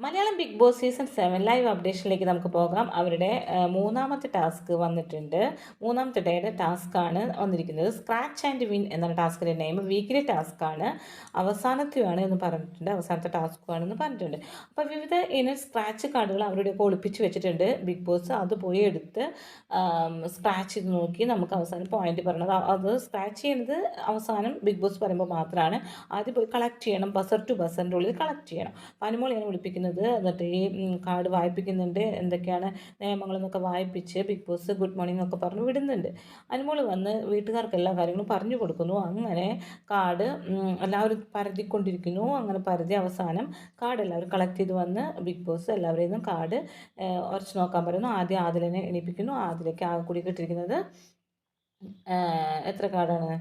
Malayalam Bigg Boss season 7 live അപ്ഡേഷനിലേക്ക് നമുക്ക് പോകാം. അവരുടെ മൂന്നാമത്തെ ടാസ്ക് വന്നിട്ടുണ്ട്. മൂന്നാമത്തെ ഡേയുടെ ടാസ്ക്കാണ് വന്നിരിക്കുന്നത്. സ്ക്രാച്ച് ആൻഡ് വിൻ എന്നാണ് ടാസ്കിൻ്റെ നെയിം. വീക്കിലി ടാസ്ക്കാണ്, അവസാനത്തെയാണ് എന്ന് പറഞ്ഞിട്ടുണ്ട്. അവസാനത്തെ ടാസ്ക്കുമാണെന്ന് പറഞ്ഞിട്ടുണ്ട്. അപ്പോൾ വിവിധ ഇനം സ്ക്രാച്ച് കാർഡുകൾ അവരുടെയൊക്കെ ഒളിപ്പിച്ച് വെച്ചിട്ടുണ്ട് ബിഗ് ബോസ്. അത് പോയി എടുത്ത് സ്ക്രാച്ച് ചെയ്ത് നോക്കി നമുക്ക് അവസാനം പോയിന്റ് പറയണത്. അത് സ്ക്രാച്ച് ചെയ്യുന്നത് അവസാനം ബിഗ് ബോസ് പറയുമ്പോൾ മാത്രമാണ്. ആദ്യം പോയി കളക്ട് ചെയ്യണം, ബസർ ടു ബസറിൻ്റെ ഉള്ളിൽ കളക്ട് ചെയ്യണം. അനുമോളിയാണ് വിളിപ്പിക്കുന്നത്. എന്നിട്ട് ഈ കാർഡ് വായിപ്പിക്കുന്നുണ്ട്, എന്തൊക്കെയാണ് നിയമങ്ങളെന്നൊക്കെ വായിപ്പിച്ച് ബിഗ് ബോസ് ഗുഡ് മോർണിംഗ് ഒക്കെ പറഞ്ഞ് വിടുന്നുണ്ട്. അനുമോൾ വന്ന് വീട്ടുകാർക്ക് എല്ലാ കാര്യങ്ങളും പറഞ്ഞു കൊടുക്കുന്നു. അങ്ങനെ കാർഡ് എല്ലാവരും പരതിക്കൊണ്ടിരിക്കുന്നു. അങ്ങനെ പരതി അവസാനം കാർഡ് എല്ലാവരും കളക്ട് ചെയ്ത് വന്ന് ബിഗ് ബോസ് എല്ലാവരെയും കാർഡ് ഉറച്ച് നോക്കാൻ പറയുന്നു. ആദ്യം ആദിലിനെ എണീപ്പിക്കുന്നു. ആദിലേക്ക് ആകെ കൂടി കിട്ടിയിരിക്കുന്നത് എത്ര കാർഡാണ്?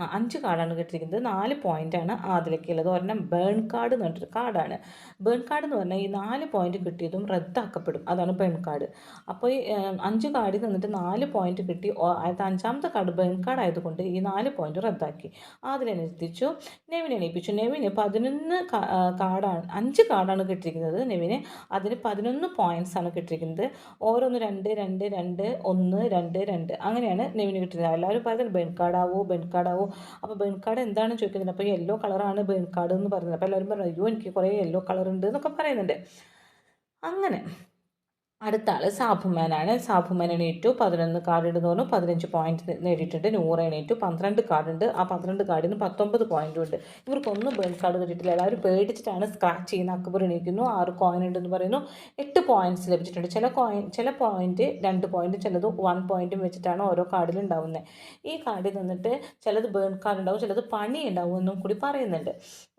5 കാർഡാണ് കിട്ടിയിരിക്കുന്നത്. 4 പോയിൻ്റാണ് അതിലേക്കുള്ളത്. ഒരെണ്ണം ബേൺ കാർഡ് എന്ന് പറഞ്ഞിട്ടൊരു കാർഡാണ്. ബേൺ കാർഡ് എന്ന് പറഞ്ഞാൽ ഈ 4 പോയിൻ്റ് കിട്ടിയതും റദ്ദാക്കപ്പെടും. അതാണ് ബേൺ കാർഡ്. അപ്പോൾ ഈ 5 കാർഡിൽ നിന്നിട്ട് 4 പോയിൻ്റ് കിട്ടി. അത് 5ാമത്തെ കാർഡ് ബേൺ കാർഡ് ആയതുകൊണ്ട് ഈ 4 പോയിൻ്റ് റദ്ദാക്കി. അതിനെ എത്തിച്ചു. നെവിനെ എണീപ്പിച്ചു. നെവിന് 11 കാർഡാണ്, 5 കാർഡാണ് കിട്ടിയിരിക്കുന്നത് നെവിന്. അതിന് 11 പോയിൻറ്റ്സാണ് കിട്ടിയിരിക്കുന്നത്. ഓരോന്ന് 2 2 2 1 2 2 അങ്ങനെയാണ് നെവിന് കിട്ടിയിരുന്നത്. എല്ലാവരും പറയുന്നത് ബേൺ കാർഡാവോ ബേൺ കാർഡാവോ. അപ്പോൾ ബേൺ കാർഡ് എന്താണെന്ന് ചോദിക്കുന്നുണ്ട്. അപ്പോൾ യെല്ലോ കളറാണ് ബേൺ കാർഡ് എന്ന് പറയുന്നത്. അപ്പോൾ എല്ലാവരും പറഞ്ഞു അയ്യോ എനിക്ക് കുറേ യെല്ലോ കളർ ഉണ്ട് എന്നൊക്കെ പറയുന്നുണ്ട്. അങ്ങനെ അടുത്ത ആൾ സാബുമാനാണ്. സാബുമാൻ എണീറ്റു. 11 കാർഡ് ഉണ്ടെന്ന് പറഞ്ഞു. 15 പോയിന്റ് നേടിയിട്ടുണ്ട്. നൂറ് എണീറ്റു. 12 കാർഡ് ഉണ്ട്. ആ 12 കാർഡിന് 19 പോയിന്റും ഉണ്ട്. ഇവർക്കൊന്നും ബേൺ കാർഡ് കിട്ടിയിട്ടില്ല. എല്ലാവരും പേടിച്ചിട്ടാണ് സ്ക്രാച്ച് ചെയ്യുന്ന. അക്ബർ എണീക്കുന്നു. 6 കോയിൻ ഉണ്ടെന്ന് പറയുന്നു. 8 പോയിന്റ്സ് ലഭിച്ചിട്ടുണ്ട്. ചില പോയിന്റ് 2 പോയിന്റും ചിലത് 1 പോയിന്റും വെച്ചിട്ടാണ് ഓരോ കാർഡിൽ ഉണ്ടാവുന്നത്. ഈ കാർഡിൽ നിന്നിട്ട് ചിലത് ബേൺ കാർഡ് ഉണ്ടാവും, ചിലത് പണി ഉണ്ടാവും എന്നും കൂടി പറയുന്നുണ്ട്.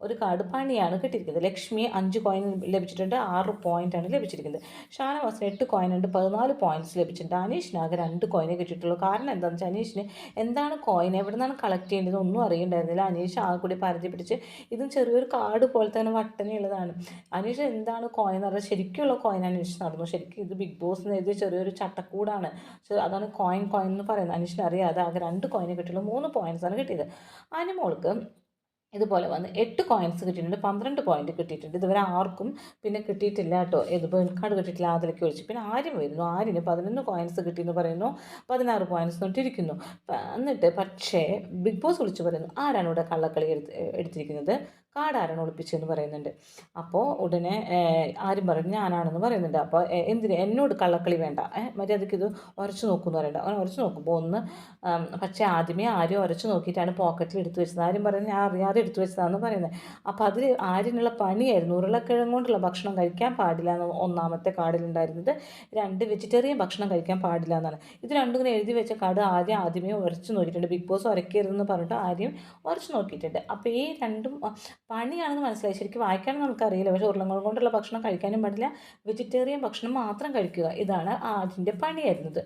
ഒരു കാർഡ് പണിയാണ് കിട്ടിയിരിക്കുന്നത്. ലക്ഷ്മി 5 കോയിൻ ലഭിച്ചിട്ടുണ്ട്. 6 പോയിന്റാണ് ലഭിച്ചിരിക്കുന്നത്. ഷാനവാസിന് 8 കോയിൻ ഉണ്ട്, 14 പോയിന്റ്സ് ലഭിച്ചിട്ടുണ്ട്. അനീഷിന് ആകെ 2 കോയിനെ കിട്ടിയിട്ടുള്ളൂ. കാരണം എന്താണെന്ന് വെച്ചാൽ അനീഷിന് എന്താണ് കോയിൻ, എവിടെ നിന്നാണ് കളക്ട് ചെയ്യേണ്ടത് ഒന്നും അറിയണ്ടായിരുന്നില്ല. അനീഷ് ആകെ കൂടി പരതി പിടിച്ച് ഇതും ചെറിയൊരു കാർഡ് പോലെ തന്നെ വട്ടനെയുള്ളതാണ്. അനീഷ് എന്താണ് കോയിൻ എന്ന് പറഞ്ഞാൽ ശരിക്കുള്ള കോയിൻ അനീഷ് നടന്നു. ശരിക്കും ഇത് ബിഗ് ബോസ് എഴുതിയ ചെറിയൊരു ചട്ടക്കൂടാണ്. അതാണ് കോയിൻ എന്ന് പറയുന്നത്. അനീഷിന് അറിയാതെ ആകെ 2 കോയിനെ കിട്ടിയുള്ളൂ. 3 പോയിന്റ്സാണ് കിട്ടിയത്. അനുമോൾക്ക് ഇതുപോലെ വന്ന് 8 കോയിൻസ് കിട്ടിയിട്ടുണ്ട്. 12 പോയിന്റ് കിട്ടിയിട്ടുണ്ട്. ഇതുവരെ ആർക്കും പിന്നെ കിട്ടിയിട്ടില്ല കേട്ടോ. ഇത് ബേൺ കാർഡ് കിട്ടിയിട്ടില്ല. അതിലേക്ക് ഒഴിച്ച് പിന്നെ ആര്യം വരുന്നു. ആര്യന് 11 കോയിൻസ് കിട്ടിയെന്ന് പറയുന്നു. 16 പോയിന്റ്സ് തൊട്ടിരിക്കുന്നു. എന്നിട്ട് പക്ഷേ ബിഗ് ബോസ് വിളിച്ച് പറയുന്നു ആരാണ് ഇവിടെ കള്ളക്കളി എടുത്തിരിക്കുന്നത്, കാർഡ് ആരാണ് ഒളിപ്പിച്ചതെന്ന് പറയുന്നുണ്ട്. അപ്പോൾ ഉടനെ ആരും പറഞ്ഞു ഞാനാണെന്ന് പറയുന്നുണ്ട്. അപ്പോൾ എന്തിന് എന്നോട് കള്ളക്കളി വേണ്ട, മര്യാദയ്ക്ക് ഇത് ഉരച്ച് നോക്കുമെന്ന് പറയണ്ട. അങ്ങനെ ഉരച്ച് നോക്കുമ്പോൾ പക്ഷേ ആദ്യമേ ആരും ഉരച്ച് നോക്കിയിട്ടാണ് പോക്കറ്റിൽ എടുത്തു വെച്ചത്. ആരും പറയുന്നത് ഞാൻ അറിയാതെ എടുത്തു വെച്ചതാണെന്ന് പറയുന്നത്. അപ്പോൾ അതിൽ ആര്യനുള്ള പണിയായിരുന്നു. ഉരുളക്കിഴങ്ങ് കൊണ്ടുള്ള ഭക്ഷണം കഴിക്കാൻ പാടില്ല എന്ന് 1ാമത്തെ കാർഡിലുണ്ടായിരുന്നത്. 2 വെജിറ്റേറിയൻ ഭക്ഷണം കഴിക്കാൻ പാടില്ല എന്നാണ്. ഇത് രണ്ടും ഇങ്ങനെ എഴുതി വെച്ച കാർഡ് ആദ്യമേ ഉരച്ച് നോക്കിയിട്ടുണ്ട്. ബിഗ് ബോസ് ഉരക്കരുതെന്ന് പറഞ്ഞിട്ട് ആദ്യം ഉരച്ച് നോക്കിയിട്ടുണ്ട്. അപ്പോൾ ഈ രണ്ടും പണിയാണെന്ന് മനസ്സിലായി. ശരിക്കും വായിക്കാനും നമുക്കറിയില്ല. പക്ഷേ ഉരുളക്കിഴങ്ങ് കൊണ്ടുള്ള ഭക്ഷണം കഴിക്കാനും പാടില്ല, വെജിറ്റേറിയൻ ഭക്ഷണം മാത്രം കഴിക്കുക, ഇതാണ് അതിൻ്റെ പണിയായിരുന്നത്.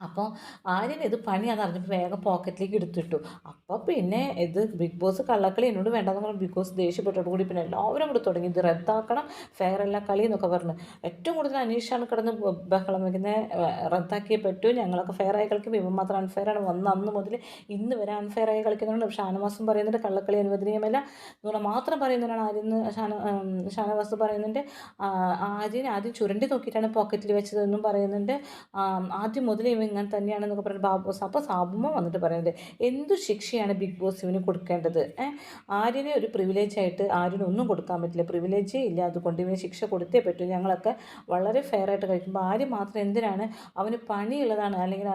അപ്പോൾ ആര്യൻ ഇത് പണിയാണെന്ന് അറിഞ്ഞപ്പോൾ വേഗം പോക്കറ്റിലേക്ക് എടുത്തിട്ടു. അപ്പോൾ പിന്നെ ഇത് ബിഗ് ബോസ് കള്ളക്കളി എന്നോട് വേണ്ടെന്ന് പറഞ്ഞാൽ ബിഗ് ബോസ് ദേഷ്യപ്പെട്ടോട് കൂടി പിന്നെ എല്ലാവരും കൂടി തുടങ്ങി ഇത് റദ്ദാക്കണം, ഫെയർ അല്ല കളി എന്നൊക്കെ പറഞ്ഞു. ഏറ്റവും കൂടുതൽ അനീഷാണ് കിടന്ന് ബഹളം വയ്ക്കുന്നത്. റദ്ദാക്കിയേ പറ്റൂ, ഞങ്ങളൊക്കെ ഫെയർ ആയി കളിക്കും, ഇവൻ മാത്രം അൺഫെയറാണ്, വന്ന അന്ന് മുതൽ ഇന്ന് വരെ അൺഫെയർ ആയി കളിക്കുന്നുണ്ട്. ഷാനവാസും പറയുന്നുണ്ട് കള്ളക്കളി അനുവദനീയമല്ല എന്നുള്ള മാത്രം പറയുന്നതിനാണ് ആര്യൻ. ഷാനവാസ് പറയുന്നുണ്ട് ആദ്യം ചുരണ്ടി നോക്കിയിട്ടാണ് പോക്കറ്റിൽ വെച്ചതെന്നും പറയുന്നുണ്ട്. ആദ്യം മുതൽ ഇവൻ ഇങ്ങനെ തന്നെയാണെന്നൊക്കെ പറഞ്ഞിട്ട് അപ്പോൾ സാബുമ്മ വന്നിട്ട് പറയുന്നത് എന്തു ശിക്ഷയാണ് ബിഗ് ബോസ് ഇവന് കൊടുക്കേണ്ടത്. ആര്യനെ ഒരു പ്രിവിലേജ് ആയിട്ട് ആര്യനൊന്നും കൊടുക്കാൻ പറ്റില്ല, പ്രിവിലേജേ ഇല്ല, അതുകൊണ്ട് ഇവന് ശിക്ഷ കൊടുത്തേ പറ്റൂ. ഞങ്ങളൊക്കെ വളരെ ഫെയർ ആയിട്ട് കഴിക്കുമ്പോൾ ആര്യം മാത്രം എന്തിനാണ്, അവന് പണിയുള്ളതാണ്, അല്ലെങ്കിൽ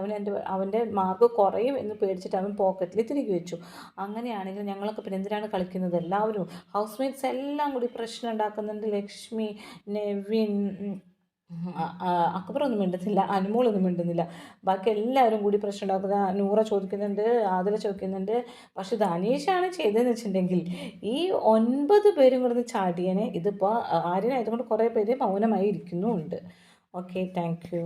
അവൻ്റെ മാർക്ക് കുറയും എന്ന് പേടിച്ചിട്ട് അവൻ പോക്കറ്റിൽ തിരികെ വെച്ചു. അങ്ങനെയാണെങ്കിൽ ഞങ്ങളൊക്കെ പിന്നെ എന്തിനാണ് കളിക്കുന്നത്. എല്ലാവരും ഹൗസ് മേറ്റ്സ് എല്ലാം കൂടി പ്രശ്നം ഉണ്ടാക്കുന്നുണ്ട്. ലക്ഷ്മി, നെവിൻ, അക്ബറൊന്നും മിണ്ടുന്നില്ല, അനുമോളൊന്നും മിണ്ടുന്നില്ല. ബാക്കി എല്ലാവരും കൂടി പ്രശ്നം ഉണ്ടാക്കുന്നത്. നൂറ ചോദിക്കുന്നുണ്ട്, ആദില ചോദിക്കുന്നുണ്ട്. പക്ഷെ ഇത് അനീഷാണ് ചെയ്തതെന്ന് വെച്ചിട്ടുണ്ടെങ്കിൽ ഈ 9 പേരും കൂടെ ചാടിയനെ. ഇതിപ്പോൾ ആര്യനായതുകൊണ്ട് കുറേ പേര് മൗനമായി ഇരിക്കുന്നുമുണ്ട്. Okay, thank you.